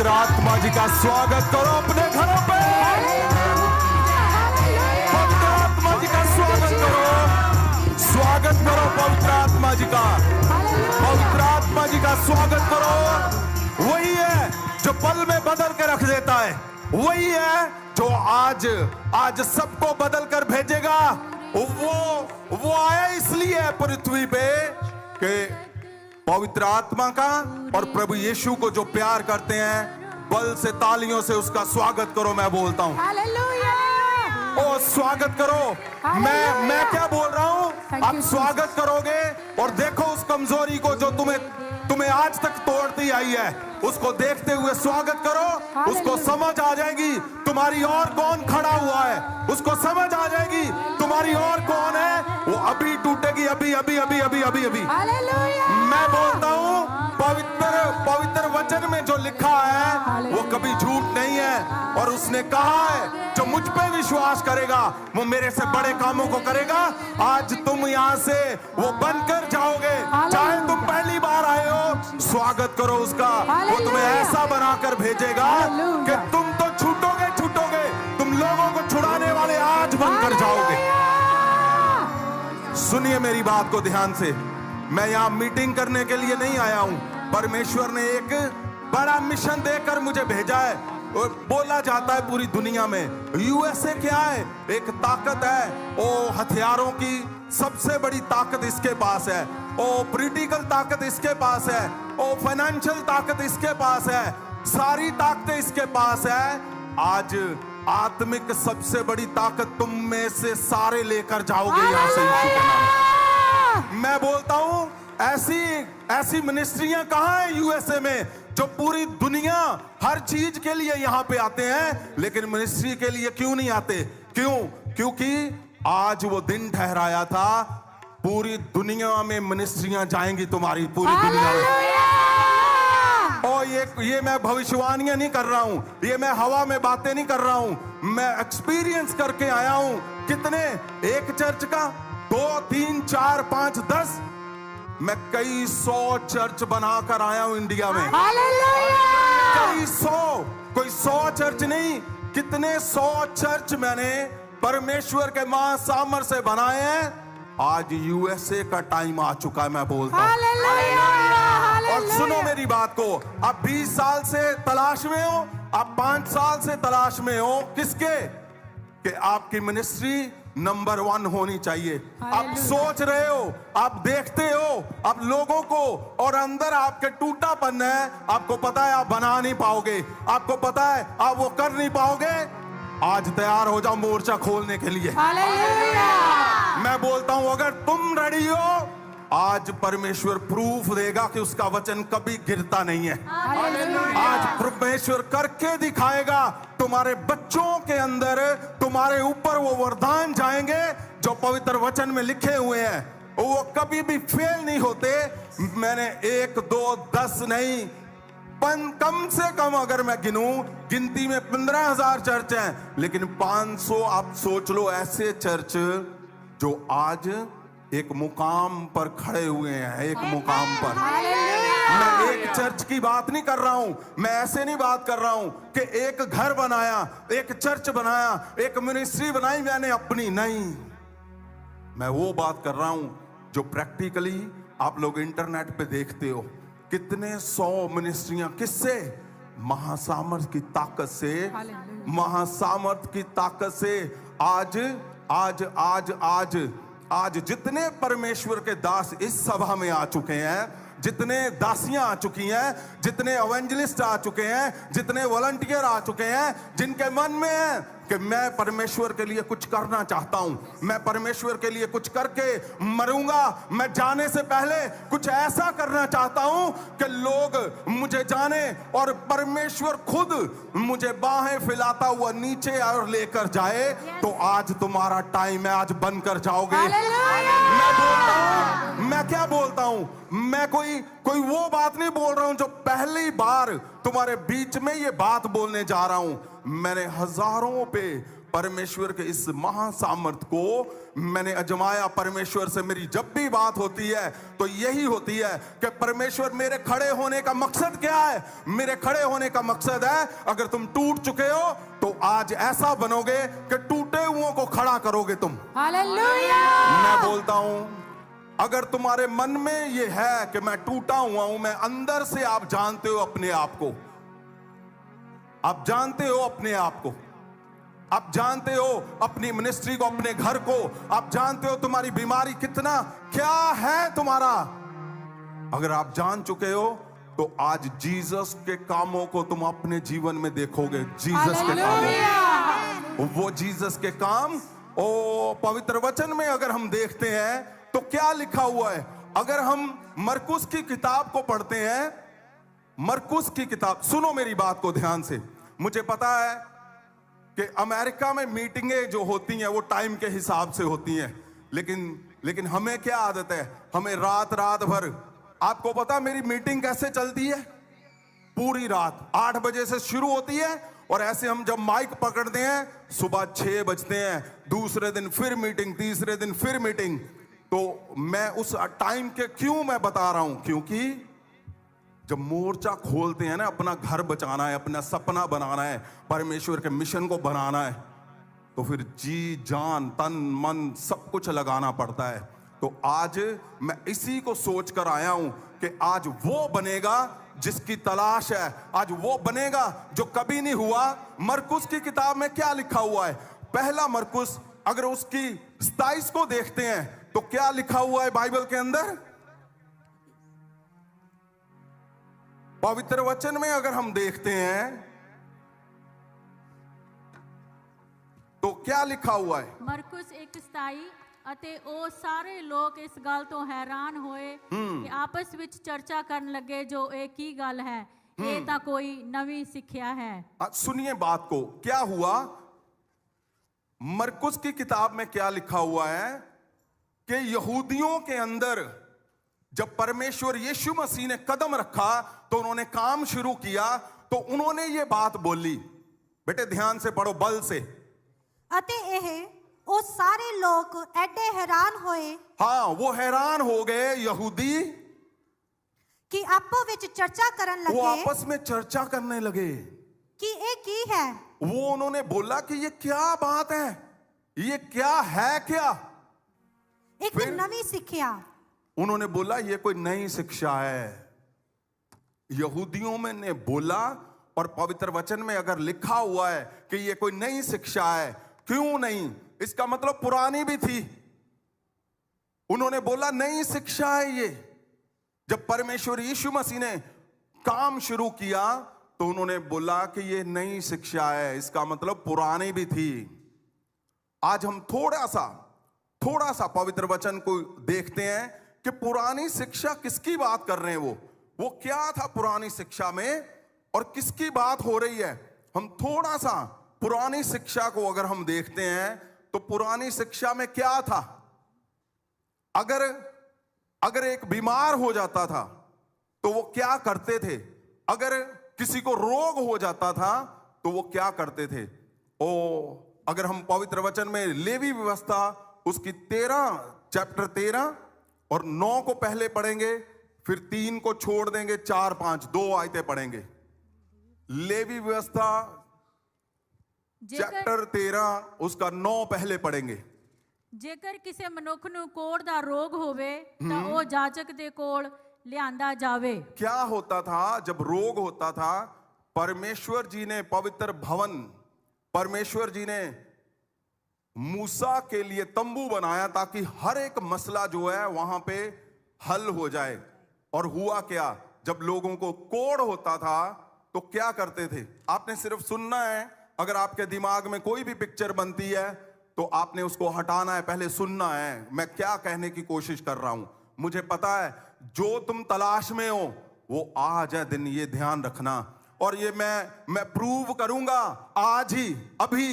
पवित्र आत्मा जी का स्वागत करो अपने घरों पे। पवित्र आत्मा जी का स्वागत करो, स्वागत करो पवित्र आत्मा जी का, पवित्र आत्मा जी का स्वागत करो। वही है जो पल में बदल के रख देता है, वही है जो आज सबको बदल कर भेजेगा। वो आया इसलिए है पृथ्वी पे कि पवित्र आत्मा का और प्रभु यीशु को जो प्यार करते हैं, बल से तालियों से उसका स्वागत करो। मैं बोलता हूं ओ स्वागत करो। मैं क्या बोल रहा हूं, आप स्वागत करोगे और देखो उस कमजोरी को जो तुम्हें आज तक तोड़ती आई है, उसको देखते हुए स्वागत करो। उसको समझ आ जाएगी तुम्हारी और कौन खड़ा हुआ है, उसको समझ आ जाएगी तुम्हारी और कौन है। वो अभी टूटेगी, अभी अभी अभी अभी अभी अभी। मैं बोलता हूँ पवित्र वचन में जो लिखा है वो कभी झूठ नहीं है। और उसने कहा है जो मुझ पे विश्वास करेगा वो मेरे से बड़े कामों को करेगा। आज तुम यहाँ से वो बनकर जाओगे, चाहे तुम पहली बार आए हो, स्वागत करो उसका। वो तुम्हें ऐसा बनाकर भेजेगा कि तुम तो छूटोगे, तुम लोगों को छुड़ाने वाले आज बनकर जाओगे। सुनिए मेरी बात को ध्यान से, मैं यहाँ मीटिंग करने के लिए नहीं आया हूँ। परमेश्वर ने एक बड़ा मिशन देकर मुझे भेजा है। और बोला जाता है पूरी दुनिया में यूएसए क्या है, एक ताकत है। ओ हथियारों की सबसे बड़ी ताकत इसके पास है, ओ पॉलिटिकल ताकत इसके पास है, ओ फाइनेंशियल ताकत इसके पास है, सारी ताकतें इसके पास है। आज आत्मिक सबसे बड़ी ताकत तुम में से सारे लेकर जाओगे यहाँ से यीशु के नाम। मैं बोलता हूँ ऐसी मिनिस्ट्रियां कहाँ है यूएसए में, जो पूरी दुनिया हर चीज के लिए यहाँ पे आते हैं, लेकिन मिनिस्ट्री के लिए क्यों नहीं आते? क्योंकि आज वो दिन ठहराया था, पूरी दुनिया में मिनिस्ट्रियां जाएंगी तुम्हारी, पूरी दुनिया में। और ये मैं भविष्यवाणियां नहीं कर रहा हूं, ये मैं हवा में बातें नहीं कर रहा हूं, मैं एक्सपीरियंस करके आया हूं। कितने, एक चर्च का 2 3 4 5 10, मैं कई 100 चर्च बनाकर आया हूं इंडिया में। कई 100, कोई 100 चर्च नहीं, कितने 100 चर्च मैंने परमेश्वर के महासामर्थ से बनाए हैं। आज यूएसए का टाइम आ चुका है, मैं बोलता हूं। और सुनो मेरी बात को, आप 20 साल से तलाश में हो, आप 5 साल से तलाश में हो, किसके? कि आपकी मिनिस्ट्री नंबर 1 होनी चाहिए। आप सोच रहे हो, आप देखते हो आप लोगों को, और अंदर आपके टूटापन है, आपको पता है आप बना नहीं पाओगे, आपको पता है आप वो कर नहीं पाओगे। आज तैयार हो जाओ मोर्चा खोलने के लिए। मैं बोलता हूं अगर तुम रेडी हो, आज परमेश्वर प्रूफ देगा कि उसका वचन कभी गिरता नहीं है। आज परमेश्वर करके दिखाएगा। तुम्हारे बच्चों के अंदर, तुम्हारे ऊपर वो वरदान जाएंगे जो पवित्र वचन में लिखे हुए हैं, वो कभी भी फेल नहीं होते। मैंने 1 2 10 नहीं, कम से कम अगर मैं गिनूं, गिनती में 15,000 चर्च हैं, लेकिन 500 आप सोच लो ऐसे चर्च जो आज एक मुकाम पर खड़े हुए हैं, एक मुकाम पर। मैं एक चर्च की बात नहीं कर रहा हूं, मैं ऐसे नहीं बात कर रहा हूं कि एक घर बनाया, एक चर्च बनाया, एक मिनिस्ट्री बनाई मैंने अपनी, नहीं। मैं वो बात कर रहा हूं जो प्रैक्टिकली आप लोग इंटरनेट पे देखते हो। कितने 100 मिनिस्ट्रियां, किससे? महासामर्थ की ताकत से, महासामर्थ की ताकत से। आज जितने परमेश्वर के दास इस सभा में आ चुके हैं, जितने दासियां आ चुकी हैं, जितने एवेंजलिस्ट आ चुके हैं, जितने वॉलंटियर आ चुके हैं, जिनके मन में है कि मैं परमेश्वर के लिए कुछ करना चाहता हूं, मैं परमेश्वर के लिए कुछ करके मरूंगा, मैं जाने से पहले कुछ ऐसा करना चाहता हूं कि लोग मुझे जाने और परमेश्वर खुद मुझे बाहें फैलाता हुआ नीचे और लेकर जाए। तो आज तुम्हारा टाइम है, आज बनकर जाओगे। मैं बोलता हूं, मैं क्या बोलता हूं, मैं कोई वो बात नहीं बोल रहा हूं जो पहली बार तुम्हारे बीच में ये बात बोलने जा रहा हूं। मैंने हजारों पे परमेश्वर के इस महासामर्थ को मैंने अजमाया। परमेश्वर से मेरी जब भी बात होती है तो यही होती है कि परमेश्वर, मेरे खड़े होने का मकसद क्या है? मेरे खड़े होने का मकसद है, अगर तुम टूट चुके हो तो आज ऐसा बनोगे कि टूटे हुओं को खड़ा करोगे तुम। हालेलुया। मैं बोलता हूं, अगर तुम्हारे मन में ये है कि मैं टूटा हुआ हूं, मैं अंदर से, आप जानते हो अपने आप को, आप जानते हो अपने आप को, आप जानते हो अपनी मिनिस्ट्री को, अपने घर को, आप जानते हो तुम्हारी बीमारी कितना क्या है तुम्हारा। अगर आप जान चुके हो तो आज जीसस के कामों को तुम अपने जीवन में देखोगे। जीसस के काम, वो जीसस के काम। ओ पवित्र वचन में अगर हम देखते हैं तो क्या लिखा हुआ है? अगर हम मरकुस की किताब को पढ़ते हैं, मरकुस की किताब, सुनो मेरी बात को ध्यान से। मुझे पता है कि अमेरिका में मीटिंगें जो होती हैं वो टाइम के हिसाब से होती हैं, लेकिन हमें क्या आदत है, हमें रात भर, आपको पता मेरी मीटिंग कैसे चलती है? पूरी रात 8 बजे से शुरू होती है और ऐसे हम जब माइक पकड़ते हैं सुबह 6 बजते हैं, दूसरे दिन फिर मीटिंग, तीसरे दिन फिर मीटिंग। तो मैं उस टाइम के क्यों मैं बता रहा हूं, क्योंकि जब मोर्चा खोलते हैं ना, अपना घर बचाना है, अपना सपना बनाना है, परमेश्वर के मिशन को बनाना है, तो फिर जी जान तन मन सब कुछ लगाना पड़ता है। तो आज मैं इसी को सोच कर आया हूं कि आज वो बनेगा जिसकी तलाश है, आज वो बनेगा जो कभी नहीं हुआ। मरकुस की किताब में क्या लिखा हुआ है? पहला मरकुस, अगर उसकी 27 को देखते हैं तो क्या लिखा हुआ है बाइबल के अंदर? पवित्र वचन में अगर हम देखते हैं तो क्या लिखा हुआ है? मरकुस 1:27 ਅਤੇ ਉਹ ਸਾਰੇ ਲੋਕ ਇਸ ਗੱਲ ਤੋਂ ਹੈਰਾਨ ਹੋਏ ਕਿ ਆਪਸ ਵਿੱਚ ਚਰਚਾ ਕਰਨ ਲੱਗੇ ਜੋ ਇਹ ਕੀ ਗੱਲ ਹੈ, ਇਹ ਤਾਂ ਕੋਈ ਨਵੀਂ ਸਿੱਖਿਆ है। सुनिए बात को, क्या हुआ? मरकुस की किताब में क्या लिखा हुआ है कि यहूदियों के अंदर जब परमेश्वर यीशु मसीह ने कदम रखा तो उन्होंने काम शुरू किया, तो उन्होंने ये बात बोली, बेटे ध्यान से पढ़ो, बल से। ਅਤੇ ਇਹ ਉਹ ਸਾਰੇ ਲੋਕ ਐਡੇ ਹੈਰਾਨ ਹੋਏ, हाँ वो हैरान हो गए यहूदी ਕਿ ਆਪੋ ਵਿੱਚ ਚਰਚਾ ਕਰਨ वो ਲੱਗੇ आपस में चर्चा करने लगे कि ਇਹ ਕੀ है। वो उन्होंने बोला कि ये क्या बात है, ये क्या है, क्या ਇੱਕ फिर? ਨਵੀਂ ਸਿੱਖਿਆ। उन्होंने बोला ये कोई नई शिक्षा है। यहूदियों में ने बोला, और पवित्र वचन में अगर लिखा हुआ है कि ये कोई नई शिक्षा है, क्यों नहीं? इसका मतलब पुरानी भी थी। उन्होंने बोला नई शिक्षा है ये। जब परमेश्वर यीशु मसीह ने काम शुरू किया तो उन्होंने बोला कि ये नई शिक्षा है, इसका मतलब पुरानी भी थी। आज हम थोड़ा सा पवित्र वचन को देखते हैं कि पुरानी शिक्षा किसकी बात कर रहे हैं। वो क्या था पुरानी शिक्षा में और किसकी बात हो रही है? हम थोड़ा सा पुरानी शिक्षा को अगर हम देखते हैं तो पुरानी शिक्षा में क्या था? अगर एक बीमार हो जाता था तो वो क्या करते थे? अगर किसी को रोग हो जाता था तो वो क्या करते थे? अगर हम पवित्र वचन में लेवी व्यवस्था उसकी 13 और 9 को पहले पढ़ेंगे, फिर 3 को छोड़ देंगे, 4, 5 2 आयतें पढ़ेंगे। लेवी व्यवस्था चैप्टर 13 उसका 9 पहले पढ़ेंगे। ਜੇਕਰ ਕਿਸੇ ਮਨੁੱਖ ਨੂੰ ਕੋੜ ਦਾ ਰੋਗ ਹੋਵੇ ਤਾਂ ਉਹ ਜਾਜਕ ਦੇ ਕੋਲ ਲਿਆਂਦਾ ਜਾਵੇ। क्या होता था जब रोग होता था? परमेश्वर जी ने पवित्र भवन, परमेश्वर जी ने मूसा के लिए तंबू बनाया ताकि हर एक मसला जो है वहां पे हल हो जाए। और हुआ क्या? जब लोगों को कोढ़ होता था तो क्या करते थे? आपने सिर्फ सुनना है। अगर आपके दिमाग में कोई भी पिक्चर बनती है तो आपने उसको हटाना है, पहले सुनना है मैं क्या कहने की कोशिश कर रहा हूं। मुझे पता है जो तुम तलाश में हो वो आज है दिन, ये ध्यान रखना। और ये मैं प्रूव करूंगा आज ही, अभी।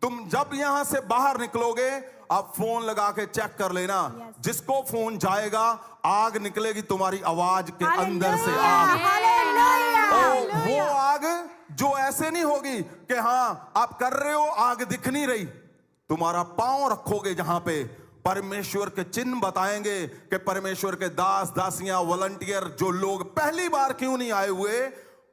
तुम जब यहां से बाहर निकलोगे आप फोन लगा के चेक कर लेना, जिसको फोन जाएगा आग निकलेगी तुम्हारी आवाज के अंदर से। आग, वो आग जो ऐसे नहीं होगी कि हाँ आप कर रहे हो, आग दिख नहीं रही, तुम्हारा पांव रखोगे जहां पे परमेश्वर के चिन्ह बताएंगे कि परमेश्वर के दास दासियां वॉलंटियर जो लोग पहली बार क्यों नहीं आए हुए,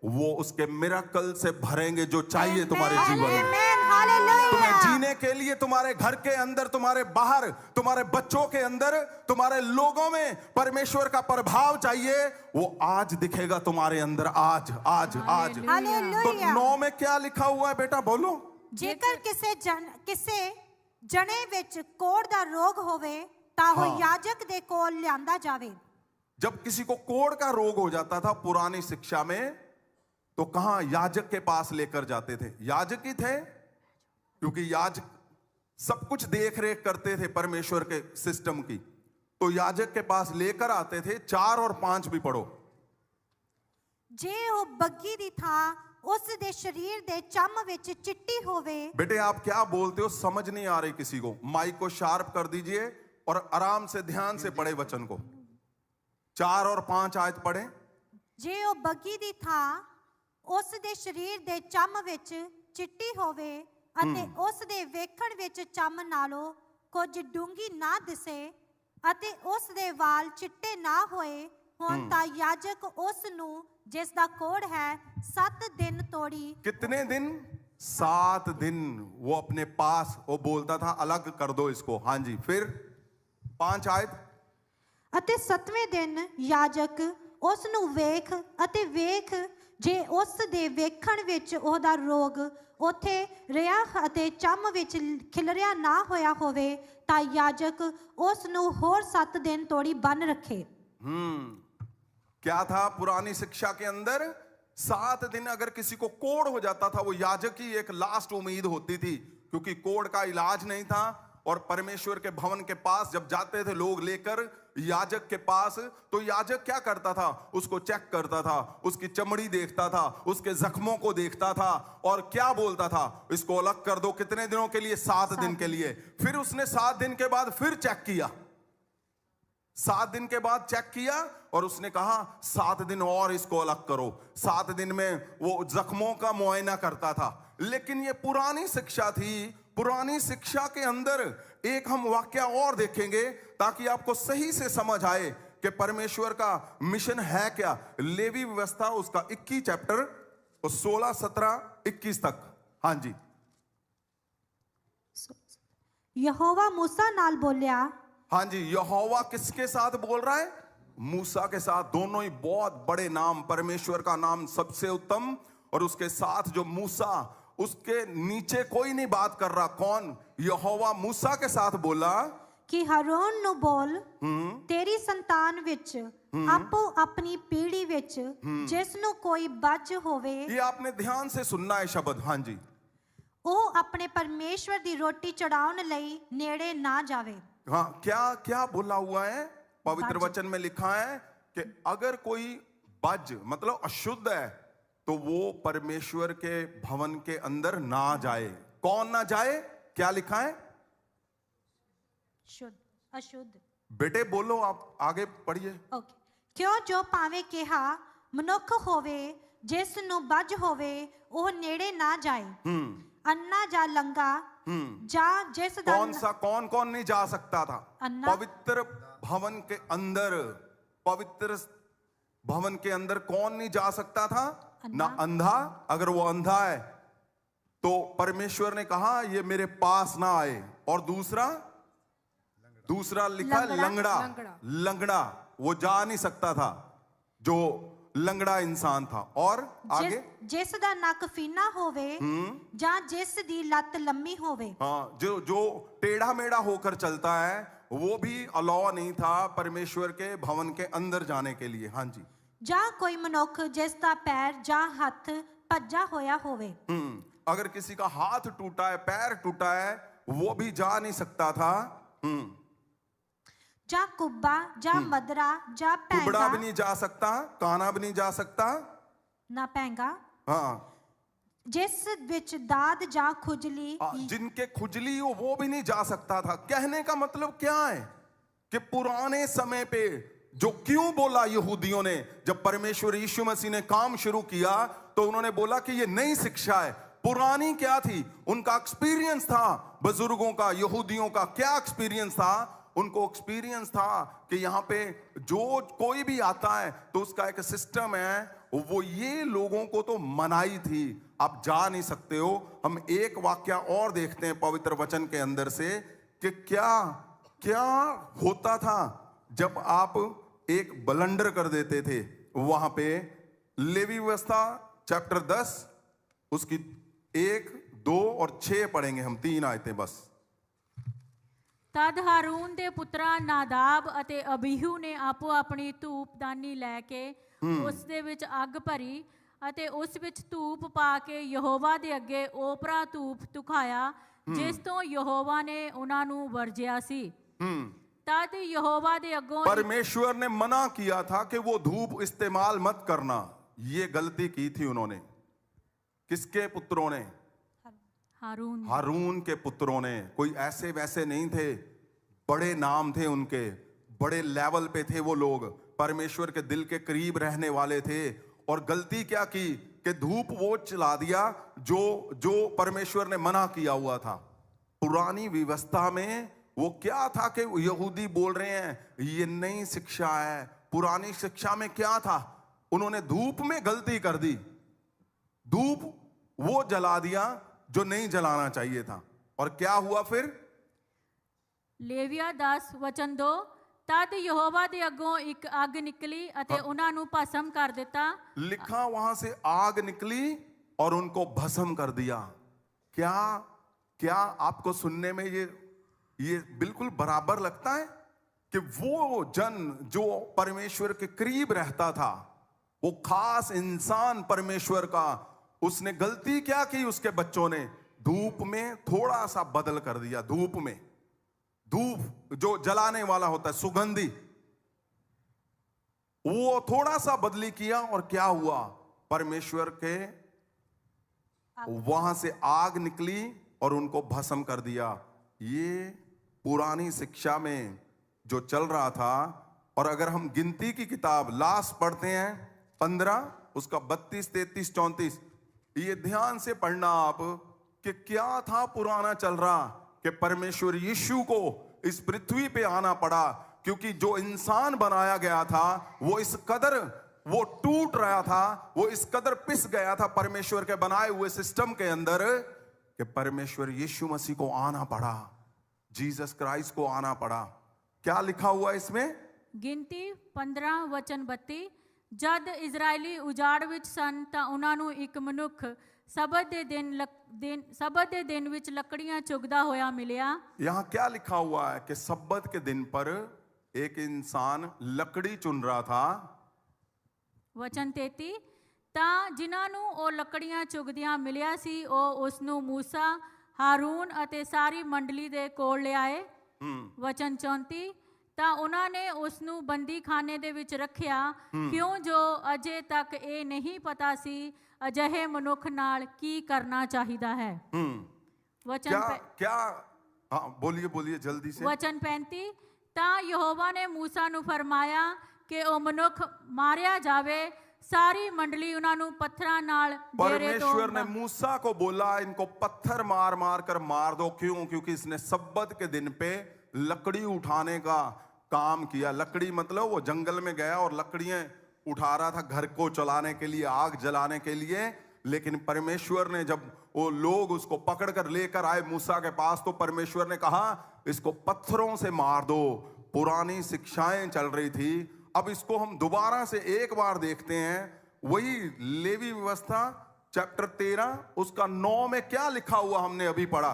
वो उसके मिरेकल से भरेंगे जो चाहिए तुम्हारे जीवन में। आमेन, तुम्हें हालेलुया। जीने के लिए तुम्हारे घर के अंदर, तुम्हारे बाहर, तुम्हारे बच्चों के अंदर, तुम्हारे लोगों में परमेश्वर का प्रभाव चाहिए, वो आज दिखेगा तुम्हारे अंदर। आज आज आज तो हालेलुया। 9 में क्या लिखा हुआ है बेटा, बोलो। ਜੇਕਰ ਕਿਸੇ ਜਣੇ ਵਿੱਚ ਕੋੜ ਦਾ ਰੋਗ ਹੋਵੇ ਤਾਂ ਉਹ ਯਾਜਕ ਦੇ ਕੋਲ ਲਿਆਂਦਾ ਜਾਵੇ। जब किसी को कोढ़ का रोग हो जाता था पुरानी शिक्षा में, तो कहां याजक के पास लेकर जाते थे। याजक ही थे, क्योंकि याजक सब कुछ देख रेख करते थे परमेश्वर के सिस्टम की, तो याजक के पास लेकर आते थे। 4 और 5 भी पढ़ो। ਜੇ ਉਹ ਬੱਗੀ ਦੀ ਥਾਂ ਉਸ ਦੇ ਸਰੀਰ ਦੇ ਚੰਮ ਵਿੱਚ ਚਿੱਟੀ ਹੋਵੇ। बेटे आप क्या बोलते हो, समझ नहीं आ रही किसी को। माइक को शार्प कर दीजिए और आराम से ध्यान से पढ़े वचन को। 4 और 5 आयत पढ़े। ਜੇ ਉਹ ਬੱਗੀ ਦੀ ਥਾਂ ਉਸ ਦੇ ਸਰੀਰ ਦੇ ਚੰਮ ਵਿੱਚ ਚਿੱਟੀ ਹੋਵੇ ਅਤੇ ਉਸ ਦੇ ਵੇਖਣ ਵਿੱਚ ਚੰਮ ਨਾਲੋਂ ਕੁਝ ਡੂੰਗੀ ਨਾ ਦਿਸੇ ਅਤੇ ਉਸ ਦੇ ਵਾਲ ਚਿੱਟੇ ਨਾ ਹੋਏ, ਹੁਣ ਤਾਂ ਯਾਜਕ ਉਸ ਨੂੰ ਜਿਸ ਦਾ ਕੋੜ ਹੈ 7 दिन तोड़ी। कितने दिन? 7 दिन वो अपने पास, वो बोलता था अलग कर दो इसको। हाँ जी, फिर 5 आयत। ਅਤੇ 7ਵੇਂ ਦਿਨ ਯਾਜਕ ਉਸ ਨੂੰ ਵੇਖ ਅਤੇ ਵੇਖ ਜੇ ਉਸ ਦੇ ਵੇਖਣ ਵਿੱਚ ਉਹਦਾ ਰੋਗ ਉੱਥੇ ਰਿਹਾ ਅਤੇ ਚੰਮ ਵਿੱਚ ਖਿਲਰਿਆ ਨਾ ਹੋਇਆ ਹੋਵੇ ਤਾਂ ਯਾਜਕ ਉਸ ਨੂੰ ਹੋਰ 7 दिन ਤੋੜੀ ਬੰਨ ਰੱਖੇ। क्या था पुरानी शिक्षा के अंदर? 7 दिन अगर किसी को कोढ़ हो जाता था, वो याजक की एक लास्ट उम्मीद होती थी, क्योंकि कोढ़ का इलाज नहीं था। और परमेश्वर के भवन के पास जब जाते थे लोग लेकर याजक के पास, तो याजक क्या करता था? उसको चेक करता था, उसकी चमड़ी देखता था, उसके जख्मों को देखता था और क्या बोलता था? इसको अलग कर दो। कितने दिनों के लिए? 7 दिन के लिए। फिर उसने 7 दिन के बाद फिर चेक किया। 7 दिन के बाद चेक किया और उसने कहा 7 दिन और इसको अलग करो। 7 दिन में वो जख्मों का मुआयना करता था। लेकिन ये पुरानी शिक्षा थी। पुरानी शिक्षा के अंदर एक हम वाक्य और देखेंगे ताकि आपको सही से समझ आए कि परमेश्वर का मिशन है क्या। लेवी व्यवस्था उसका 21 चैप्टर और 16, 17, 21 तक। हाँ जी। यहोवा मूसा नाल बोलिया। हाँ जी, यहोवा किसके साथ बोल रहा है? मूसा के साथ। दोनों ही बहुत बड़े नाम, परमेश्वर का नाम सबसे उत्तम, और उसके साथ जो मूसा, उसके नीचे कोई नहीं बात कर रहा। कौन? यहोवा मूसा के साथ बोला कि हारून ਨੂੰ ਬੋਲ ਤੇਰੀ ਸੰਤਾਨ ਵਿੱਚ ਆਪੋ ਆਪਣੀ ਪੀੜ੍ਹੀ ਵਿੱਚ ਜਿਸ ਨੂੰ ਕੋਈ ਬੱਜ ਹੋਵੇ। ये आपने ध्यान से सुनना है शब्द। हाँ जी। ਉਹ ਆਪਣੇ ਪਰਮੇਸ਼ਵਰ ਦੀ ਰੋਟੀ ਚੜਾਉਣ ਲਈ ਨੇੜੇ ਨਾ ਜਾਵੇ। हाँ, क्या क्या बोला हुआ है? पवित्र वचन में लिखा है कि अगर कोई बज मतलब अशुद्ध है तो वो परमेश्वर के भवन के अंदर ना जाए। कौन ना जाए? क्या लिखा है? शुद्ध अशुद्ध। बेटे बोलो, आप आगे पढ़िए। ਓਕੇ। ਕਿਉਂ ਜੋ ਭਾਵੇਂ ਕਿਹਾ ਮਨੁੱਖ ਹੋਵੇ ਜਿਸ ਨੂੰ ਬੱਜ ਹੋਵੇ ਉਹ ਨੇੜੇ ਨਾ ਜਾਏ। अन्ना जा लंगा जा जिस कौन सा कौन कौन नहीं जा सकता था? अन्ना। पवित्र भवन के अंदर, पवित्र भवन के अंदर कौन नहीं जा सकता था? ना अंधा। अगर वो अंधा है तो परमेश्वर ने कहा ये मेरे पास ना आए। और दूसरा लिखा लंगड़ा। लंगड़ा वो जा नहीं सकता था, जो लंगड़ा इंसान था। और आगे जिस दा नक फीना होवे ਜਾਂ जिस दी लत लंबी होवे। हाँ, जो टेढ़ा मेढ़ा होकर चलता है वो भी अलाउ नहीं था परमेश्वर के भवन के अंदर जाने के लिए। हाँ जी। ਜਾਂ कोई मनुख जिस दा पैर ਜਾਂ हथ भज्जा होया होवे। अगर किसी का हाथ टूटा है, पैर टूटा है, वो भी जा नहीं सकता था। ਜਾਂ ਕੁੱਬਾ ਜਾਂ ਮਦਰਾ ਜਾਂ कुबड़ा ਪੈਂਗਾ भी नहीं जा सकता, काना भी नहीं जा सकता। ਨਾ ਪੈਂਗਾ हाँ, जिस ਵਿੱਚ दाद ਜਾਂ खुजली जिनके खुजली हो वो भी नहीं जा सकता था। कहने का मतलब क्या है कि पुराने समय पे जो क्यों बोला यहूदियों ने, जब परमेश्वर यीशु मसीह ने काम शुरू किया तो उन्होंने बोला कि ये नई शिक्षा है। पुरानी क्या थी? उनका एक्सपीरियंस था, बुजुर्गों का, यहूदियों का क्या एक्सपीरियंस था? उनको एक्सपीरियंस था कि यहाँ पे जो कोई भी आता है तो उसका एक सिस्टम है, वो ये लोगों को तो मनाई थी, आप जा नहीं सकते हो। हम एक वाक्य और देखते हैं पवित्र वचन के अंदर से कि क्या क्या होता था जब आप एक ब्लंडर कर देते थे। वहां पे लेवी व्यवस्था चैप्टर 10 उसकी 1, 2 और 6 पढ़ेंगे हम, 3 आयतें बस। ਤਦ ਹਾਰੂਨ ਦੇ ਪੁੱਤਰਾਂ ਨਾਦਾਬ ਅਤੇ ਅਬੀਹੂ ਨੇ ਆਪੋ ਆਪਣੀ ਧੂਪਦਾਨੀ ਲੈ ਕੇ ਉਸ ਦੇ ਵਿੱਚ ਅੱਗ ਭਰੀ ਅਤੇ ਉਸ ਵਿੱਚ ਧੂਪ ਪਾ ਕੇ ਯਹੋਵਾ ਦੇ ਅੱਗੇ ਓਪਰਾ ਧੂਪ ਤੁਖਾਇਆ, ਜਿਸ ਤੋਂ ਯਹੋਵਾ ਨੇ ਉਹਨਾਂ ਨੂੰ ਵਰਜਿਆ ਸੀ। तद यहोवा दे अगों परमेश्वर ने मना किया था कि वो धूप इस्तेमाल मत करना। ये गलती की थी उन्होंने। किसके पुत्रों ने? हारून हारून के पुत्रों ने। कोई ऐसे वैसे नहीं थे, बड़े नाम थे उनके, बड़े लेवल पे थे वो लोग, परमेश्वर के दिल के करीब रहने वाले थे। और गलती क्या की कि धूप वो चला दिया जो परमेश्वर ने मना किया हुआ था। पुरानी व्यवस्था में वो क्या था कि यहूदी बोल रहे हैं ये नई शिक्षा है। पुरानी शिक्षा में क्या था? उन्होंने धूप में गलती कर दी, धूप वो जला दिया जो नहीं जलाना चाहिए था। और क्या हुआ फिर? लेविया 10 वचन 2 तद यहोवा दे अगों एक आग निकली ਅਤੇ ਉਹਨਾਂ ਨੂੰ ਭਸਮ ਕਰ ਦਿੱਤਾ। लिखा वहां से आग निकली और उनको भस्म कर दिया। क्या क्या आपको सुनने में ये बिल्कुल बराबर लगता है कि वो जन जो परमेश्वर के करीब रहता था, वो खास इंसान परमेश्वर का, उसने गलती क्या की? उसके बच्चों ने धूप में थोड़ा सा बदल कर दिया। धूप में, धूप जो जलाने वाला होता है, सुगंधी, वो थोड़ा सा बदली किया और क्या हुआ? परमेश्वर के वहां से आग निकली और उनको भस्म कर दिया। ये पुरानी शिक्षा में जो चल रहा था। और अगर हम गिनती की किताब लास्ट पढ़ते हैं 15 उसका 32, 33, 34, ये ध्यान से पढ़ना आप कि क्या था पुराना चल रहा कि परमेश्वर यीशु को इस पृथ्वी पे आना पड़ा, क्योंकि जो इंसान बनाया गया था वो इस कदर वो टूट रहा था, वो इस कदर पिस गया था परमेश्वर के बनाए हुए सिस्टम के अंदर कि परमेश्वर यीशु मसीह को आना पड़ा, जीसस क्राइस्ट को आना पड़ा। क्या लिखा हुआ इसमें? गिनती 15 वचन 32 जद इजरायली उजाड़ ਵਿੱਚ ਸਨ ਤਾਂ ਉਹਨਾਂ ਨੂੰ ਇੱਕ ਮਨੁੱਖ ਸਬਤ ਦੇ ਦਿਨ ਵਿੱਚ ਲੱਕੜੀਆਂ ਚੁਗਦਾ ਹੋਇਆ ਮਿਲਿਆ। यहाँ क्या लिखा हुआ है कि सब्बत के दिन पर एक इंसान लकड़ी चुन रहा था। वचन 33 ਤਾਂ ਜਿਨ੍ਹਾਂ ਨੂੰ ਉਹ ਲੱਕੜੀਆਂ ਚੁਗਦਿਆਂ ਮਿਲਿਆ ਸੀ ਉਹ ਉਸ ਨੂੰ ਮੂਸਾ, ਹਾरून ਅਤੇ ਸਾਰੀ ਮੰਡਲੀ ਦੇ ਕੋਲ ਲਿਆਏ। ਵਚਨ 34 ਤਾਂ ਉਹਨਾਂ ਨੇ ਉਸ ਨੂੰ ਬੰਦੀਖਾਨੇ ਦੇ ਵਿੱਚ ਰੱਖਿਆ, ਕਿਉਂ ਜੋ ਅਜੇ ਤੱਕ ਇਹ ਨਹੀਂ ਪਤਾ ਸੀ ਅਜਿਹੇ ਮਨੁੱਖ ਨਾਲ ਕੀ ਕਰਨਾ ਚਾਹੀਦਾ ਹੈ। बोलिए जल्दी से। वचन 35 ਤਾਂ ਯਹੋਵਾ ਨੇ ਮੂਸਾ ਨੂੰ ਫਰਮਾਇਆ ਕਿ ਉਹ ਮਨੁੱਖ ਮਾਰਿਆ ਜਾਵੇ। सारी मंडली उन्होंने पत्थर नाल परमेश्वर ने मूसा को बोला इनको पत्थर मार मार कर मार दो। क्यों? क्योंकि इसने सब्बत के दिन पे लकड़ी उठाने का काम किया। लकड़ी मतलब वो जंगल में गया और लकड़ियां उठा रहा था घर को चलाने के लिए, आग जलाने के लिए। लेकिन परमेश्वर ने जब वो लोग उसको पकड़ कर लेकर आए मूसा के पास, तो परमेश्वर ने कहा इसको पत्थरों से मार दो। पुरानी शिक्षाएं चल रही थी। अब इसको हम दोबारा से एक बार देखते हैं। वही लेवी व्यवस्था चैप्टर 13 उसका 9 में क्या लिखा हुआ हमने अभी पढ़ा।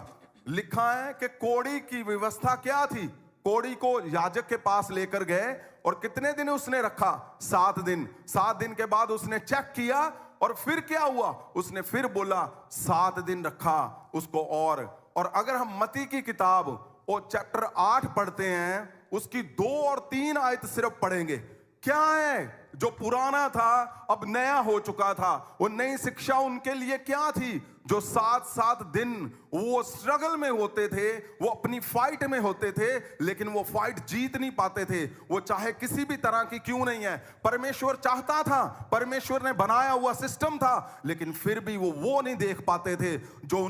लिखा है कि कोड़ी की व्यवस्था क्या थी? कोड़ी को याजक के पास लेकर गए और कितने दिन उसने रखा? 7 दिन। 7 दिन के बाद उसने चेक किया और फिर क्या हुआ? उसने फिर बोला 7 दिन रखा उसको। और अगर हम मती की किताब और चैप्टर 8 पढ़ते हैं, उसकी 2 और 3 आयत सिर्फ पढ़ेंगे। क्या है जो पुराना था अब नया हो चुका था? वो नई शिक्षा उनके लिए क्या थी? जो 7-7 दिन वो स्ट्रगल में होते थे, वो अपनी फाइट में होते थे, लेकिन वो फाइट जीत नहीं पाते थे। वो चाहे किसी भी तरह की क्यों नहीं है, परमेश्वर चाहता था, परमेश्वर ने बनाया हुआ सिस्टम था, लेकिन फिर भी वो नहीं देख पाते थे जो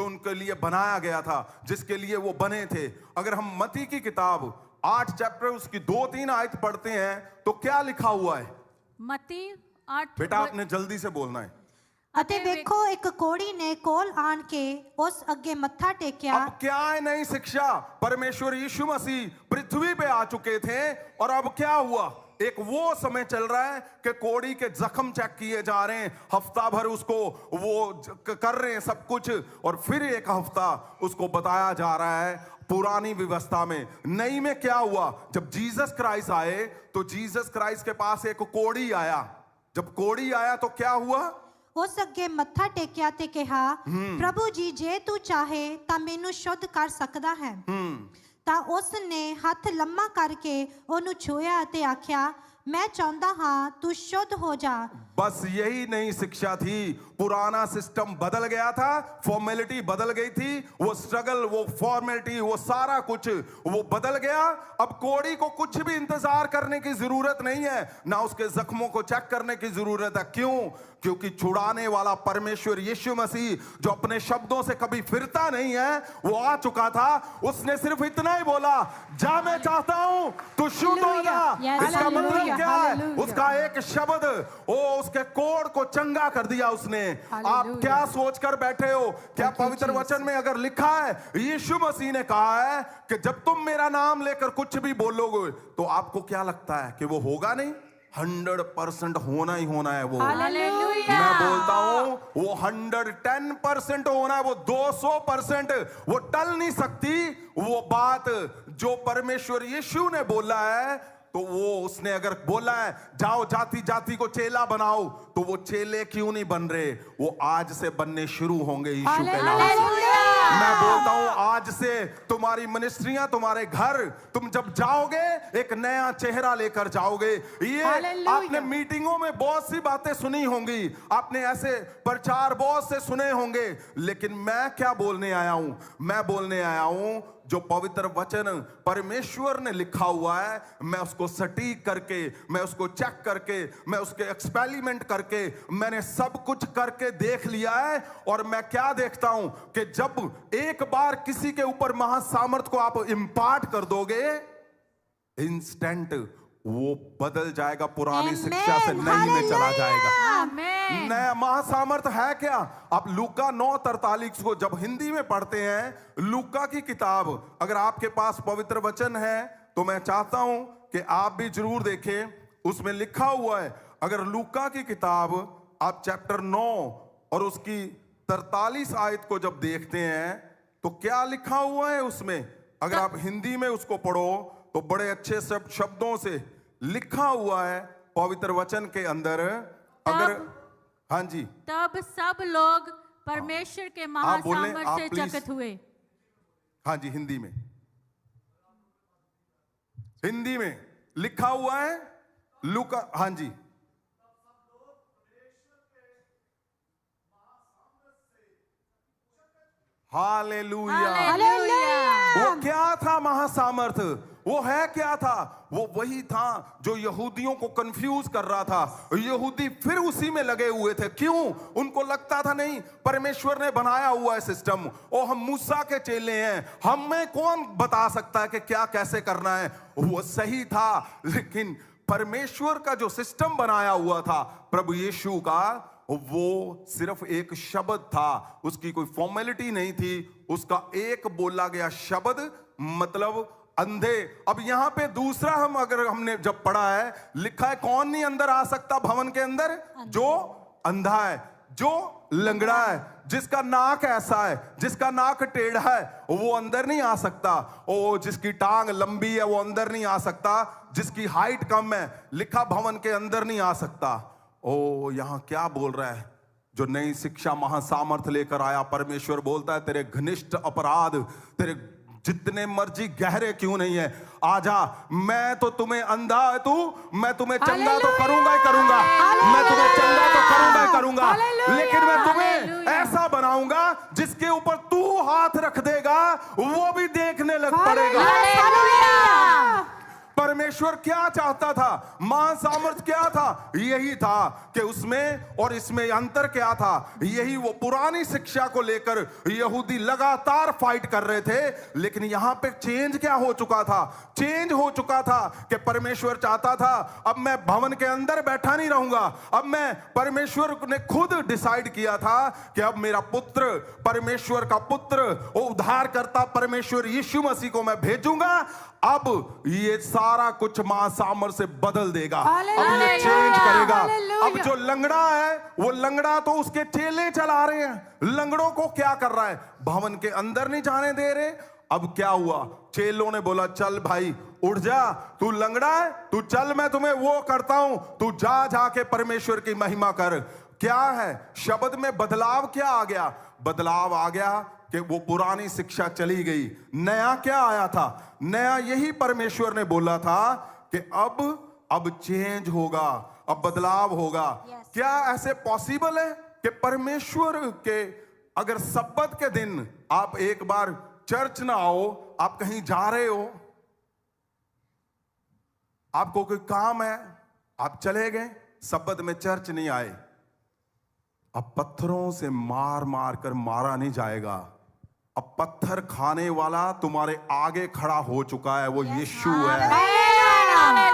उनके लिए बनाया गया था, जिसके लिए वो बने थे। अगर हम मत्ती की किताब 8 चैप्टर उसकी 2-3 आयत पढ़ते हैं तो क्या लिखा हुआ है? मत्ती 8 बेटा आपने जल्दी से बोलना है। ਅਤੇ ਵੇਖੋ ਇੱਕ ਕੋੜੀ ਨੇ ਕੋਲ ਆਣ ਕੇ ਉਸ ਅੱਗੇ ਮੱਥਾ ਟੇਕਿਆ। अब क्या है नई शिक्षा? परमेश्वर यीशु मसीह पृथ्वी पे आ चुके थे और अब क्या हुआ? एक वो समय चल रहा है कि कोड़ी के जख्म चेक किए जा रहे हैं, हफ्ता भर उसको वो कर रहे हैं सब कुछ, और फिर एक हफ्ता उसको बताया जा रहा है पुरानी व्यवस्था में। नई में क्या हुआ? जब जीसस क्राइस्ट आए तो जीसस क्राइस्ट के पास एक कोड़ी आया। जब कोड़ी आया तो क्या हुआ? ਉਸ ਅੱਗੇ ਮੱਥਾ ਟੇਕਿਆ ਤੇ ਕਿਹਾ, ਪ੍ਰਭੂ ਜੀ ਜੇ ਤੂੰ ਚਾਹੇ ਤਾਂ ਮੈਨੂੰ ਸ਼ੁੱਧ ਕਰ ਸਕਦਾ ਹੈ। ਤਾਂ ਉਸ ਨੇ ਹੱਥ ਲੰਮਾ ਕਰਕੇ ਉਹਨੂੰ ਛੂਹਿਆ ਤੇ ਆਖਿਆ, मैं चाहता हाँ तू शुद्ध हो जा। बस यही नई शिक्षा थी। पुराना सिस्टम बदल गया था, फॉर्मेलिटी बदल गई थी, वो स्ट्रगल, वो फॉर्मेलिटी, वो सारा कुछ वो बदल गया। अब कोड़ी को कुछ भी इंतजार करने की जरूरत नहीं है, ना उसके जख्मों को चेक करने की जरूरत है। क्यों? क्योंकि छुड़ाने वाला परमेश्वर यीशु मसीह जो अपने शब्दों से कभी फिरता नहीं है, वो आ चुका था। उसने सिर्फ इतना ही बोला, जा मैं चाहता हूं तू शुद्ध हो जा। इसका मतलब क्या है? उसका एक शब्द वो उसके कोड़ को चंगा कर दिया उसने। आप क्या सोचकर बैठे हो? क्या पवित्र वचन में अगर लिखा है, यीशु मसीह ने कहा है कि जब तुम मेरा नाम लेकर कुछ भी बोलोगे तो आपको क्या लगता है कि वो होगा नहीं? 100% होना ही होना है वो। हालेलुया। मैं बोलता हूं वो 110% होना है, वो 200%। वो टल नहीं सकती वो बात जो परमेश्वर यीशु ने बोला है। तो वो उसने अगर बोला है जाओ जाति जाति को चेला बनाओ, तो वो चेले क्यों नहीं बन रहे? वो आज से बनने शुरू होंगे यीशु के नाम से। मैं बोलता हूं आज से तुम्हारी मिनिस्ट्रियां, तुम्हारे घर, तुम जब जाओगे एक नया चेहरा लेकर जाओगे। ये आपने मीटिंगों में बहुत सी बातें सुनी होंगी, आपने ऐसे प्रचार बहुत से सुने होंगे, लेकिन मैं क्या बोलने आया हूं? मैं बोलने आया हूं जो पवित्र वचन परमेश्वर ने लिखा हुआ है, मैं उसको सटीक करके, मैं उसको चेक करके, मैं उसके एक्सपेरिमेंट करके, मैंने सब कुछ करके देख लिया है। और मैं क्या देखता हूं कि जब एक बार किसी के ऊपर महासामर्थ को आप इंपार्ट कर दोगे, इंस्टेंट वो बदल जाएगा, पुरानी शिक्षा से नई में चला जाएगा। आमीन। नया महासामर्थ है क्या? आप लूका 9:43 को जब हिंदी में पढ़ते हैं, लूका की किताब, अगर आपके पास पवित्र वचन है तो मैं चाहता हूं कि आप भी जरूर देखें। उसमें लिखा हुआ है, अगर लूका की किताब आप चैप्टर 9 और उसकी 43 आयत को जब देखते हैं तो क्या लिखा हुआ है उसमें? अगर आप हिंदी में उसको पढ़ो तो बड़े अच्छे सब शब्दों से लिखा हुआ है पवित्र वचन के अंदर। अगर हाँ जी, तब सब लोग परमेश्वर के आप बोलें, महासामर्थ आप से प्लीज। चकित हुए। हाँ जी, हिंदी में, हिंदी में लिखा हुआ है लूका। हाँ जी, हालेलुया। वो क्या था महासामर्थ? वो है क्या था? वो वही था जो यहूदियों को कंफ्यूज कर रहा था। यहूदी फिर उसी में लगे हुए थे। क्यों? उनको लगता था नहीं, परमेश्वर ने बनाया हुआ है सिस्टम, और हम मूसा के चेले हैं, हमें कौन बता सकता है कि क्या कैसे करना है? वो सही था, लेकिन परमेश्वर का जो सिस्टम बनाया हुआ था प्रभु यीशु का, वो सिर्फ एक शब्द था, उसकी कोई फॉर्मेलिटी नहीं थी। उसका एक बोला गया शब्द मतलब अंधे। अब यहां पे दूसरा हम अगर हमने जब पढ़ा है, लिखा है कौन नहीं अंदर आ सकता भवन के अंदर? जो अंधा है, जो लंगड़ा है, जिसका नाक ऐसा है, जिसका नाक टेढ़ा है, वो अंदर नहीं आ सकता। ओ जिसकी टांग लंबी है वो अंदर नहीं आ सकता। जिसकी हाइट कम है, लिखा भवन के अंदर नहीं आ सकता। ओ यहां क्या बोल रहा है? जो नई शिक्षा महासामर्थ लेकर आया परमेश्वर बोलता है तेरे घनिष्ठ अपराध, तेरे जितने मर्जी गहरे क्यों नहीं है, आजा, मैं तो तुम्हें अंधा है तू, मैं तुम्हें चंगा तो करूंगा ही करूंगा, मैं तुम्हें चंगा तो करूंगा ही करूंगा, लेकिन मैं तुम्हें ऐसा बनाऊंगा जिसके ऊपर तू हाथ रख देगा वो भी देखने लग पड़ेगा। परमेश्वर क्या चाहता था? महान सामर्थ क्या था? यही था कि उसमें और इसमें अंतर क्या था? यही वो पुरानी शिक्षा को लेकर यहूदी लगातार फाइट कर रहे थे, लेकिन यहां पे चेंज क्या हो चुका था? चेंज हो चुका था कि परमेश्वर चाहता था अब मैं भवन के अंदर बैठा नहीं रहूंगा, अब मैं, परमेश्वर ने खुद डिसाइड किया था कि अब मेरा पुत्र, परमेश्वर का पुत्र, वो उद्धारकर्ता परमेश्वर यीशु मसीह को मैं भेजूंगा। अब ये सारा कुछ महासामर्थ से बदल देगा, अब ये चेंज करेगा। अब जो लंगड़ा है वो लंगड़ा तो उसके चेले चला रहे हैं, लंगड़ों को क्या कर रहा है? भवन के अंदर नहीं जाने दे रहे। अब क्या हुआ? चेलों ने बोला चल भाई उठ जा, तू लंगड़ा है, तू चल, मैं तुम्हें वो करता हूं, तू जा जाके परमेश्वर की महिमा कर। क्या है शब्द में बदलाव? क्या आ गया? बदलाव आ गया कि वो पुरानी शिक्षा चली गई, नया क्या आया था? नया यही परमेश्वर ने बोला था कि अब चेंज होगा, अब बदलाव होगा। क्या ऐसे पॉसिबल है कि परमेश्वर के अगर सब्बत के दिन आप एक बार चर्च ना आओ, आप कहीं जा रहे हो, आपको कोई काम है, आप चले गए, सब्बत में चर्च नहीं आए, अब पत्थरों से मार मार कर मारा नहीं जाएगा। अब पत्थर खाने वाला तुम्हारे आगे खड़ा हो चुका है, वो यीशु है।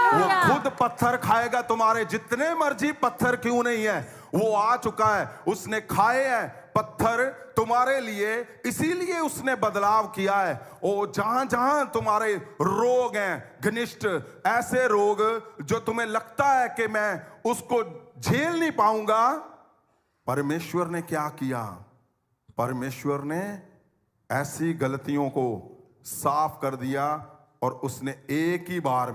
वो खुद पत्थर खाएगा, तुम्हारे जितने मर्जी पत्थर क्यों नहीं है, वो आ चुका है, उसने खाए हैं पत्थर तुम्हारे लिए, इसीलिए उसने बदलाव किया है। ओ जहां जहां तुम्हारे रोग हैं, घनिष्ठ ऐसे रोग जो तुम्हें लगता है कि मैं उसको झेल नहीं पाऊंगा, परमेश्वर ने क्या किया? परमेश्वर ने ऐसी गलतियों को साफ कर दिया और उसने एक ही बार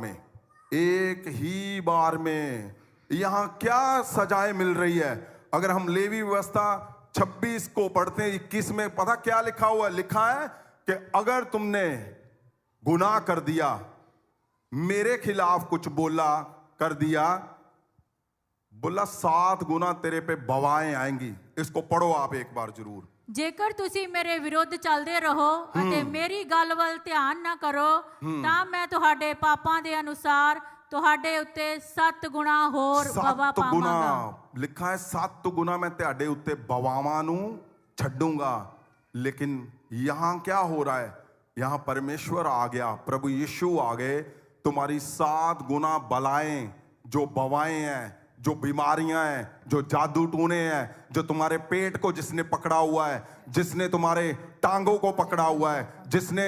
में यहां क्या सजाएं मिल रही है? अगर हम लेवी व्यवस्था 26 को पढ़ते हैं, 21 में पता क्या लिखा हुआ है? लिखा है कि अगर तुमने गुनाह कर दिया, मेरे खिलाफ कुछ बोला कर दिया, बोला 7 गुना तेरे पे बवाएं आएंगी। इसको पढ़ो आप एक बार जरूर। ਜੇਕਰ ਤੁਸੀਂ ਮੇਰੇ ਵਿਰੁੱਧ ਚੱਲਦੇ ਰਹੋ ਅਤੇ ਮੇਰੀ ਗੱਲ ਵੱਲ ਧਿਆਨ ਨਾ ਕਰੋ ਤਾਂ ਮੈਂ ਤੁਹਾਡੇ ਪਾਪਾਂ ਦੇ ਅਨੁਸਾਰ ਤੁਹਾਡੇ ਉੱਤੇ 7 ਗੁਣਾ ਹੋਰ ਬਵਾ 7 ਗੁਣਾ ਪਾਵਾਂਗਾ। ਲਿਖਾ ਹੈ, 7 ਗੁਣਾ मैं तेरे उत्ते बवावां नू छड्डूंगा। लेकिन यहां क्या हो रहा है? यहां परमेश्वर आ गया, प्रभु यीशु आ गए, तुम्हारी 7 गुना बलाएं, जो बवाएं हैं, जो बीमारियां हैं, जो जादू टूने हैं, जो तुम्हारे पेट को जिसने पकड़ा हुआ है, जिसने तुम्हारे टांगों को पकड़ा हुआ है, जिसने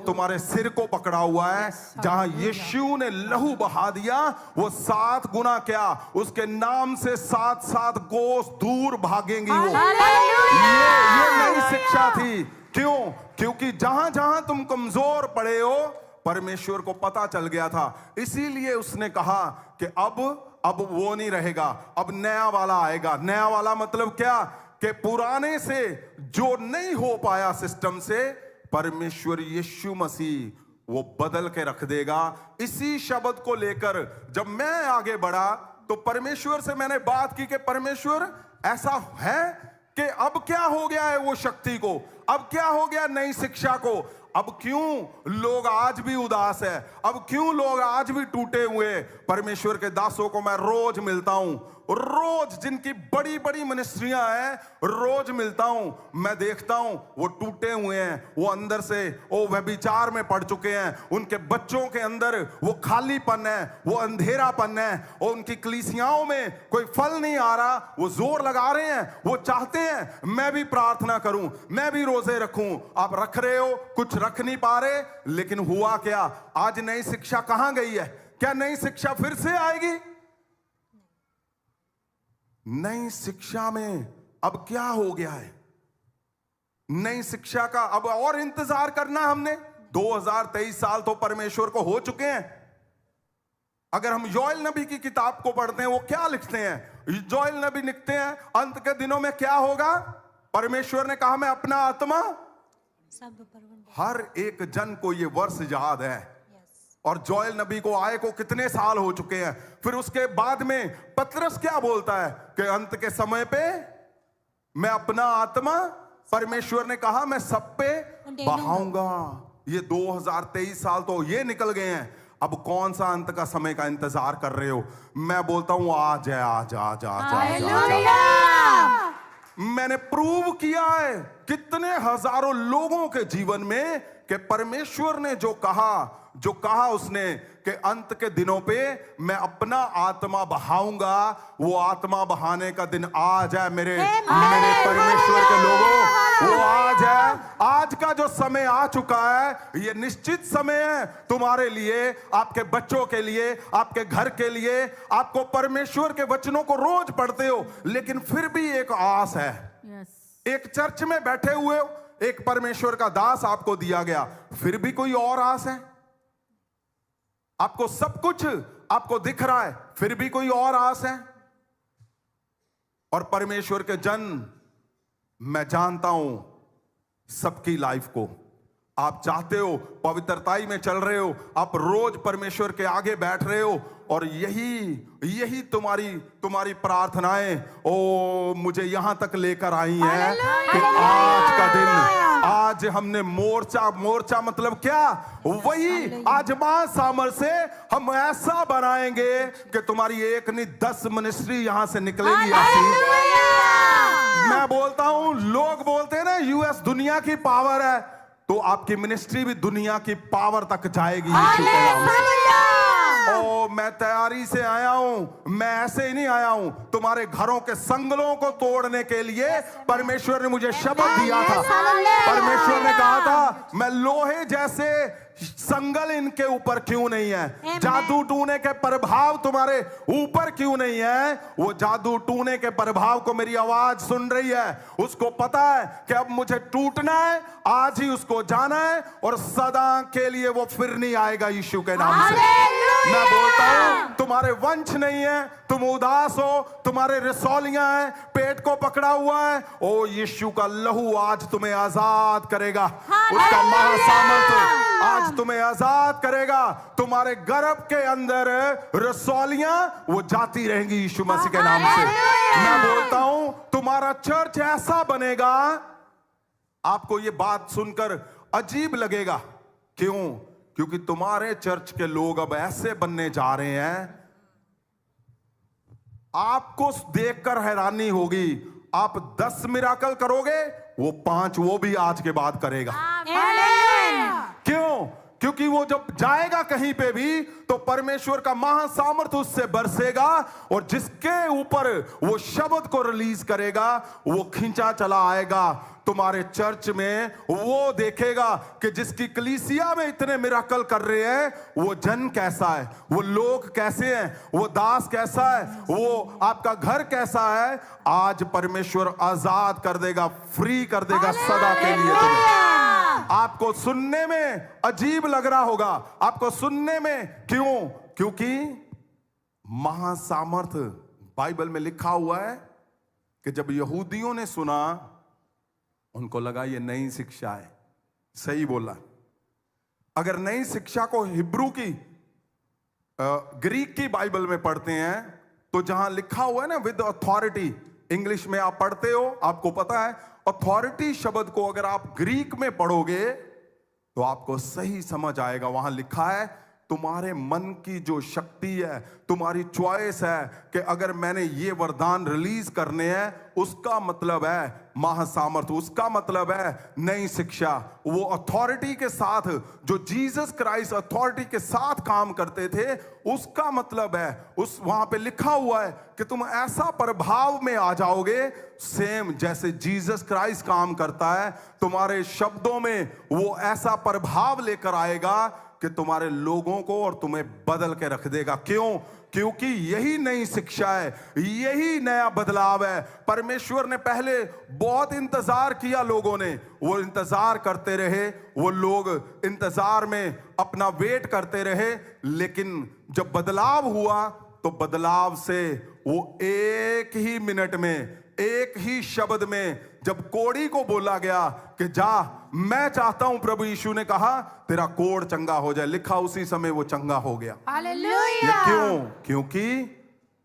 तुम्हारे सिर को पकड़ा हुआ है, जहां यीशु ने लहू बहा दिया, वो 7 गुना क्या, उसके नाम से 7 कोस दूर भागेंगी वो। ये नई शिक्षा थी। क्यों? क्योंकि जहां जहां तुम कमजोर पड़े हो, परमेश्वर को पता चल गया था, इसीलिए उसने कहा कि अब वो नहीं रहेगा, अब नया वाला आएगा। नया वाला मतलब क्या? कि पुराने से जो नहीं हो पाया सिस्टम से, परमेश्वर यीशु मसीह वो बदल के रख देगा। इसी शब्द को लेकर जब मैं आगे बढ़ा तो परमेश्वर से मैंने बात की कि परमेश्वर ऐसा है कि अब क्या हो गया है वो शक्ति को, अब क्या हो गया नई शिक्षा को, अब क्यों लोग आज भी उदास है, अब क्यों लोग आज भी टूटे हुए? परमेश्वर के दासों को मैं रोज मिलता हूं, रोज जिनकी बड़ी बड़ी मिनिस्ट्रियां हैं, रोज मिलता हूं, मैं देखता हूं वो टूटे हुए हैं, वो अंदर से वो व्यभिचार में पड़ चुके हैं, उनके बच्चों के अंदर वो खालीपन है, वो अंधेरापन है, और उनकी कलीसियाओं में कोई फल नहीं आ रहा, वो जोर लगा रहे हैं, वो चाहते हैं मैं भी प्रार्थना करूं, मैं भी रोजे रखूं। आप रख रहे हो, कुछ रख नहीं पा रहे, लेकिन हुआ क्या? आज नई शिक्षा कहां गई है? क्या नई शिक्षा फिर से आएगी? नई शिक्षा में अब क्या हो गया है? नई शिक्षा का अब और इंतजार करना हमने? 2023 साल तो परमेश्वर को हो चुके हैं। अगर हम योएल नबी की किताब को पढ़ते हैं, वो क्या लिखते हैं? योएल नबी लिखते हैं अंत के दिनों में क्या होगा? परमेश्वर ने कहा मैं अपना आत्मा सब पर वंडे। हर एक जन को ये वर्ष याद है। यस। और जोएल नबी को आए को कितने साल हो चुके हैं। फिर उसके बाद में पतरस क्या बोलता है कि अंत के समय पे मैं अपना आत्मा, परमेश्वर ने कहा मैं सब पे बहाऊंगा। ये 2023 साल तो ये निकल गए हैं, अब कौन सा अंत का समय का इंतजार कर रहे हो? मैं बोलता हूं आज है, आज आज आज आज, आज, आज। मैंने प्रूव किया है कितने हजारों लोगों के जीवन में कि परमेश्वर ने जो कहा उसने कि अंत के दिनों पे मैं अपना आत्मा बहाऊंगा, वो आत्मा बहाने का दिन आज है मेरे परमेश्वर के लोगों, वो आज है। आज का जो समय आ चुका है ये निश्चित समय है तुम्हारे लिए, आपके बच्चों के लिए, आपके घर के लिए। आपको परमेश्वर के वचनों को रोज पढ़ते हो, लेकिन फिर भी एक आस है। एक चर्च में बैठे हुए हो, एक परमेश्वर का दास आपको दिया गया, फिर भी कोई और आस है। आपको सब कुछ आपको दिख रहा है, फिर भी कोई और आस है। और परमेश्वर के जन, मैं जानता हूं सबकी लाइफ को आप चाहते हो, पवित्रताई में चल रहे हो, आप रोज परमेश्वर के आगे बैठ रहे हो, और यही तुम्हारी प्रार्थनाएं मुझे यहां तक लेकर आई हैं कि आज का दिन, आज हमने मोर्चा मतलब क्या, वही आज मां सामर से हम ऐसा बनाएंगे कि तुम्हारी एक नहीं 10 मिनिस्ट्री यहां से निकलेगी ऐसी। मैं बोलता हूं, लोग बोलते हैं ना यूएस दुनिया की पावर है, तो आपकी मिनिस्ट्री भी दुनिया की पावर तक जाएगी। मैं तैयारी से आया हूं, मैं ऐसे ही नहीं आया हूं। तुम्हारे घरों के संगलों को तोड़ने के लिए परमेश्वर ने मुझे शपथ दिया था। परमेश्वर ने कहा था मैं लोहे जैसे संगल इनके ऊपर क्यों नहीं है, जादू टूने के प्रभाव तुम्हारे ऊपर क्यों नहीं है। वो जादू टूने के प्रभाव को मेरी आवाज सुन रही है, उसको पता है कि अब मुझे टूटना है, आज ही उसको जाना है, और सदा के लिए वो फिर नहीं आएगा यीशु के नाम से। मैं बोलता हूं तुम्हारे वंश नहीं है, तुम उदास हो, तुम्हारे रसौलियां हैं, पेट को पकड़ा हुआ है, ओ यीशु का लहू आज तुम्हें आजाद करेगा। उसका महासामर्थ आज तुम्हें आजाद करेगा। तुम्हारे गर्भ के अंदर रसौलियां वो जाती रहेंगी यीशु मसीह के नाम से। मैं बोलता हूं तुम्हारा चर्च ऐसा बनेगा, आपको ये बात सुनकर अजीब लगेगा। क्यों? क्योंकि तुम्हारे चर्च के लोग अब ऐसे बनने जा रहे हैं, आपको देखकर हैरानी होगी। आप 10 मिराकल करोगे, वो 5 वो भी आज के बाद करेगा। क्यों? क्योंकि वो जब जाएगा कहीं पे भी तो परमेश्वर का महासामर्थ उससे बरसेगा, और जिसके ऊपर वो शब्द को रिलीज करेगा वो खींचा चला आएगा तुम्हारे चर्च में। वो देखेगा कि जिसकी कलीसिया में इतने मिराकल कर रहे हैं वो जन कैसा है, वो लोग कैसे हैं, वो दास कैसा है, वो आपका घर कैसा है। आज परमेश्वर आजाद कर देगा, फ्री कर देगा सदा के लिए तुम्हें। आपको सुनने में अजीब लग रहा होगा, आपको सुनने में, क्यों? क्योंकि महासामर्थ बाइबल में लिखा हुआ है कि जब यहूदियों ने सुना, उनको लगा ये नई शिक्षा है। सही बोला। अगर नई शिक्षा को हिब्रू की ग्रीक की बाइबल में पढ़ते हैं तो जहां लिखा हुआ है ना विद अथॉरिटी, इंग्लिश में आप पढ़ते हो, आपको पता है अथॉरिटी शब्द को अगर आप ग्रीक में पढ़ोगे तो आपको सही समझ आएगा। वहां लिखा है तुम्हारे मन की जो शक्ति है, तुम्हारी चॉइस है कि अगर मैंने ये वरदान रिलीज करने हैं, उसका मतलब है महासामर्थ, उसका मतलब है नई शिक्षा। वो अथॉरिटी के साथ जो जीसस क्राइस्ट अथॉरिटी के साथ काम करते थे, उसका मतलब है उस वहां पे लिखा हुआ है कि तुम ऐसा प्रभाव में आ जाओगे सेम जैसे जीसस क्राइस्ट काम करता है। तुम्हारे शब्दों में वो ऐसा प्रभाव लेकर आएगा कि तुम्हारे लोगों को और तुम्हें बदल के रख देगा। क्यों? क्योंकि यही नई शिक्षा है, यही नया बदलाव है। परमेश्वर ने पहले बहुत इंतजार किया, लोगों ने वो इंतजार करते रहे, वो लोग इंतजार में अपना वेट करते रहे, लेकिन जब बदलाव हुआ तो बदलाव से वो एक ही मिनट में एक ही शब्द में जब कोढ़ी को बोला गया कि जा, मैं चाहता हूं, प्रभु यीशु ने कहा तेरा कोढ़ चंगा हो जाए, लिखा उसी समय वो चंगा हो गया। ये क्यों?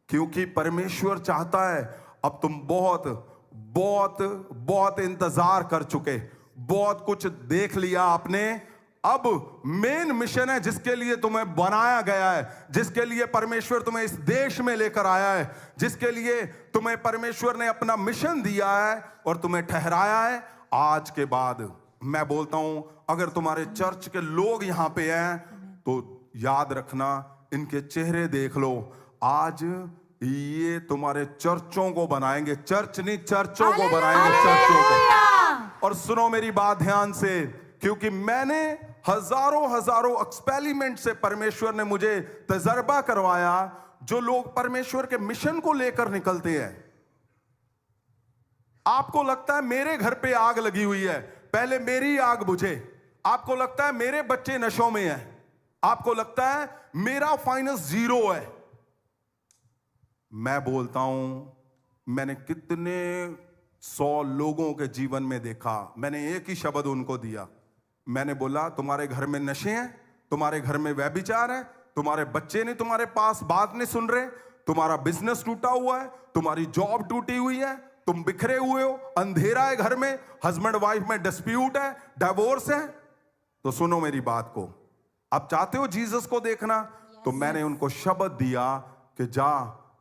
क्योंकि परमेश्वर चाहता है, अब तुम बहुत बहुत बहुत इंतजार कर चुके, बहुत कुछ देख लिया आपने, अब मेन मिशन है जिसके लिए तुम्हें बनाया गया है, जिसके लिए परमेश्वर तुम्हें इस देश में लेकर आया है, जिसके लिए तुम्हें परमेश्वर ने अपना मिशन दिया है और तुम्हें ठहराया है। आज के बाद मैं बोलता हूं, अगर तुम्हारे चर्च के लोग यहां पे हैं तो याद रखना, इनके चेहरे देख लो, आज ये तुम्हारे चर्चों को बनाएंगे, चर्च नहीं चर्चों को बनाएंगे, चर्चों को। और सुनो मेरी बात ध्यान से, क्योंकि मैंने हजारों एक्सपेरिमेंट से परमेश्वर ने मुझे तजर्बा करवाया, जो लोग परमेश्वर के मिशन को लेकर निकलते हैं। आपको लगता है मेरे घर पे आग लगी हुई है, पहले मेरी आग बुझे। आपको लगता है मेरे बच्चे नशों में हैं, आपको लगता है मेरा फाइनेंस 0 है। मैं बोलता हूं, मैंने कितने 100 लोगों के जीवन में देखा, मैंने एक ही शब्द उनको दिया, मैंने बोला तुम्हारे घर में नशे हैं, तुम्हारे घर में व्यभिचार है, तुम्हारे बच्चे नहीं तुम्हारे पास बात नहीं सुन रहे, तुम्हारा बिजनेस टूटा हुआ है, तुम्हारी जॉब टूटी हुई है, तुम बिखरे हुए हो, अंधेरा है घर में, हस्बैंड वाइफ में डिस्प्यूट है, डिवोर्स है। तो सुनो मेरी बात को, आप चाहते हो जीसस को देखना, तो मैंने उनको शब्द दिया कि जा,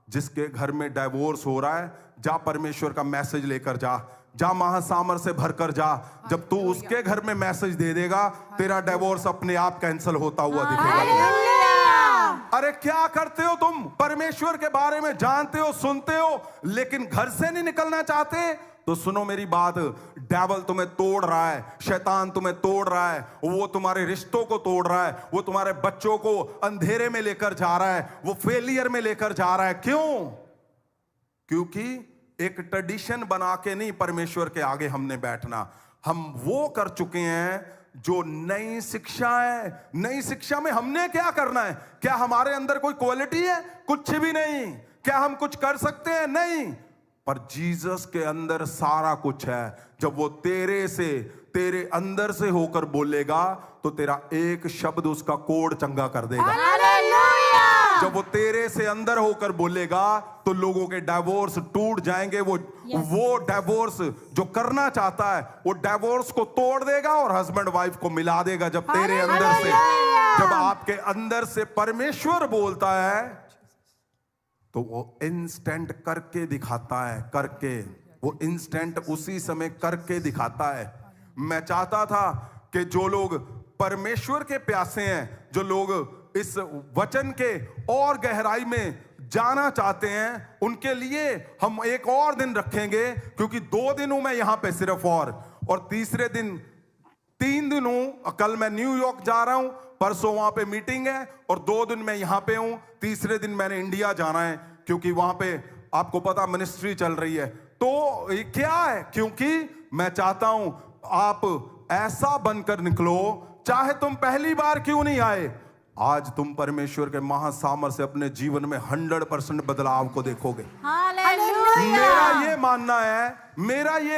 जिसके घर में डिवोर्स हो रहा है, जा परमेश्वर का मैसेज लेकर जा महासामर से भरकर जा। जब तू उसके घर में मैसेज दे देगा, तेरा डिवोर्स अपने आप कैंसिल होता हुआ दिखेगा। अरे क्या करते हो तुम? परमेश्वर के बारे में जानते हो, सुनते हो, लेकिन घर से नहीं निकलना चाहते। तो सुनो मेरी बात, डेविल तुम्हें तोड़ रहा है, शैतान तुम्हें तोड़ रहा है, वो तुम्हारे रिश्तों को तोड़ रहा है, वो तुम्हारे बच्चों को अंधेरे में लेकर जा रहा है, वो फेलियर में लेकर जा रहा है। क्यों? क्योंकि एक ट्रेडिशन बना के नहीं परमेश्वर के आगे हमने बैठना, हम वो कर चुके हैं जो नई शिक्षा है। नई शिक्षा में हमने क्या करना है? क्या हमारे अंदर कोई क्वालिटी है? कुछ भी नहीं। क्या हम कुछ कर सकते हैं? नहीं। पर जीसस के अंदर सारा कुछ है। जब वो तेरे अंदर से होकर बोलेगा तो तेरा एक शब्द उसका कोढ़ चंगा कर देगा। जब वो तेरे से अंदर होकर बोलेगा तो लोगों के डिवोर्स टूट जाएंगे। वो डिवोर्स जो करना चाहता है वो डिवोर्स को तोड़ देगा और हस्बैंड वाइफ को मिला देगा। जब तेरे अंदर से, जब आपके अंदर से परमेश्वर बोलता है तो वो इंस्टेंट करके दिखाता है, करके वो इंस्टेंट उसी समय करके दिखाता है। मैं चाहता था कि जो लोग परमेश्वर के प्यासे हैं, जो लोग इस वचन के और गहराई में जाना चाहते हैं, उनके लिए हम एक और दिन रखेंगे, क्योंकि 2 दिन हूं मैं यहां पे सिर्फ, और तीसरे दिन 3 दिन हूं। कल मैं न्यूयॉर्क जा रहा हूं, परसों वहां पे मीटिंग है, और 2 दिन मैं यहां पे हूं। तीसरे दिन मैंने इंडिया जाना है, क्योंकि वहां पे आपको पता मिनिस्ट्री चल रही है। तो ये क्या है? क्योंकि मैं चाहता हूं आप ऐसा बनकर निकलो, चाहे तुम पहली बार क्यों नहीं आए, आज तुम परमेश्वर के महासामर से अपने जीवन में 100% बदलाव को देखोगे। मेरा ये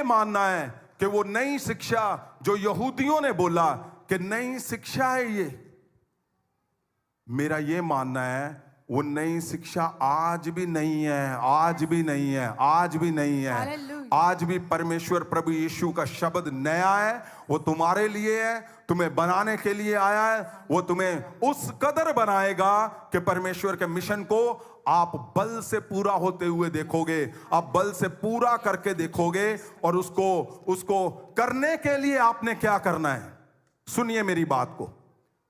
मानना है कि वो नई शिक्षा जो यहूदियों ने बोला कि नई शिक्षा है ये, मेरा ये मानना है वो नई शिक्षा आज भी नहीं है, आज भी नहीं है, आज भी नहीं है। आज भी परमेश्वर प्रभु यीशु का शब्द नया है, वो तुम्हारे लिए है, तुम्हें बनाने के लिए आया है। वो तुम्हें उस कदर बनाएगा कि परमेश्वर के मिशन को आप बल से पूरा होते हुए देखोगे, आप बल से पूरा करके देखोगे। और उसको करने के लिए आपने क्या करना है? सुनिए मेरी बात को।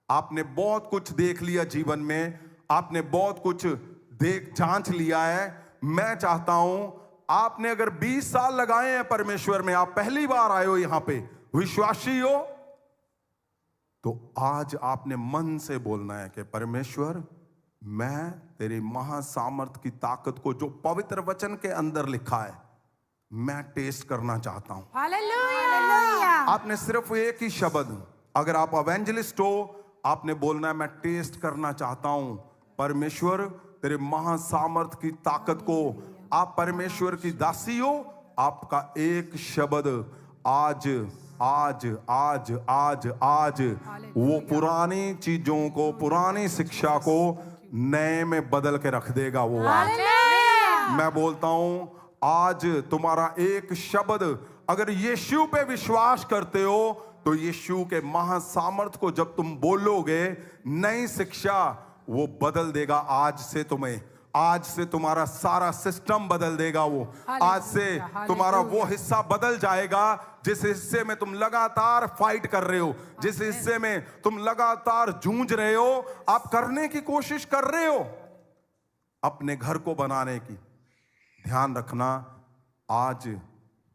आपने बहुत कुछ देख लिया जीवन में, आपने बहुत कुछ जांच लिया है। मैं चाहता हूं आपने अगर 20 साल लगाए हैं परमेश्वर में, आप पहली बार आए हो यहां पे, विश्वासी हो, तो आज आपने मन से बोलना है कि परमेश्वर, मैं तेरी महासामर्थ की ताकत को, जो पवित्र वचन के अंदर लिखा है, मैं टेस्ट करना चाहता हूं। हालेलुया। आपने सिर्फ एक ही शब्द, अगर आप एवेंजलिस्ट हो, आपने बोलना है मैं टेस्ट करना चाहता हूं परमेश्वर तेरे महासामर्थ की ताकत को आप परमेश्वर की दासी हो, आपका एक शब्द आज आज आज आज आज वो पुरानी चीजों को, पुरानी शिक्षा को नए में बदल के रख देगा। वो आज मैं बोलता हूं, आज तुम्हारा एक शब्द, अगर यीशु पे विश्वास करते हो तो यीशु के महासामर्थ को जब तुम बोलोगे, नई शिक्षा वो बदल देगा। आज से तुम्हें, आज से तुम्हारा सारा सिस्टम बदल देगा। वो आज से तुम्हारा वो हिस्सा बदल जाएगा जिस हिस्से में तुम लगातार फाइट कर रहे हो, जिस हिस्से में तुम लगातार जूझ रहे हो, आप करने की कोशिश कर रहे हो अपने घर को बनाने की। ध्यान रखना, आज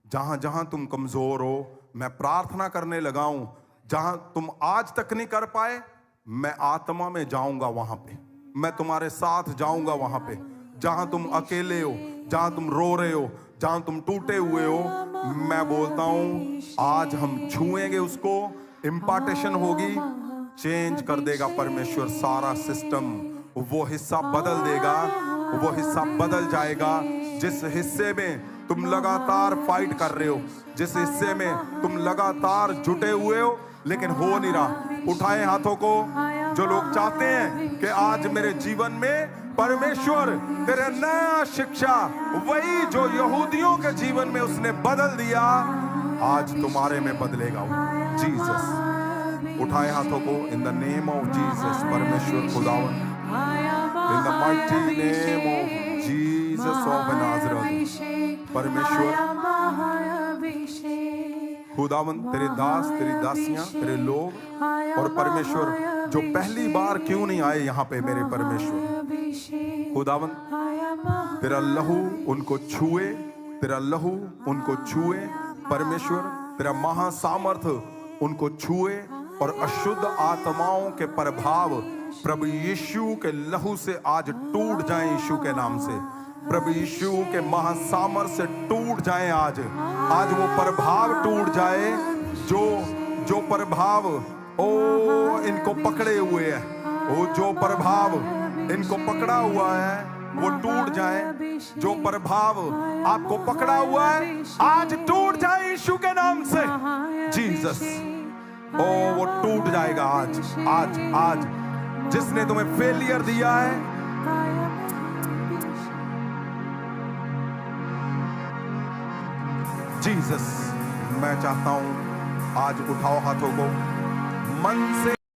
जहां जहां तुम कमजोर हो, मैं प्रार्थना करने लगा हूं, जहां तुम आज तक नहीं कर पाए, मैं आत्मा में जाऊंगा वहां पे, मैं तुम्हारे साथ जाऊंगा वहां पे। जहां तुम अकेले हो, जहां तुम रो रहे हो, जहां तुम टूटे हुए हो, मैं बोलता हूं आज हम छुएंगे उसको, इम्पार्टेशन होगी, चेंज कर देगा परमेश्वर सारा सिस्टम। वो हिस्सा बदल देगा, वो हिस्सा बदल जाएगा। जिस हिस्से में तुम लगातार फाइट कर रहे हो, जिस हिस्से में तुम लगातार जुटे हुए हो लेकिन हो नहीं रहा, उठाए हाथों को। जो लोग चाहते हैं कि आज मेरे जीवन में परमेश्वर तेरे नया शिक्षा, वही जो यहूदियों के जीवन में उसने बदल दिया, आज तुम्हारे में बदलेगा वो। जीसस, उठाए हाथों को। In the name of Jesus, परमेश्वर खुदावन, in the mighty name of Jesus of Nazareth, परमेश्वर खुदावन, तेरे दास, तेरी दासियां, तेरे लोग, और परमेश्वर जो पहली बार क्यों नहीं आए यहाँ पे, मेरे परमेश्वर खुदावन, तेरा लहू उनको छुए, तेरा लहू उनको छुए परमेश्वर, तेरा महासामर्थ उनको छुए, और अशुद्ध आत्माओं के प्रभाव प्रभु यीशु के लहू से आज टूट जाएं, यीशु के नाम से, प्रभु यीशु के महासामर्थ से टूट जाएं। आज वो प्रभाव टूट जाए, जो प्रभाव ओ इनको पकड़े हुए है, वो जो प्रभाव इनको पकड़ा हुआ है वो टूट जाए। जो प्रभाव आपको पकड़ा हुआ है आज टूट जाए यीशु के नाम से। जीसस, ओ वो टूट जाएगा आज, आज आज। जिसने तुम्हें फेलियर दिया है, जीसस, मैं चाहता हूं आज उठाओ हाथों को, मन से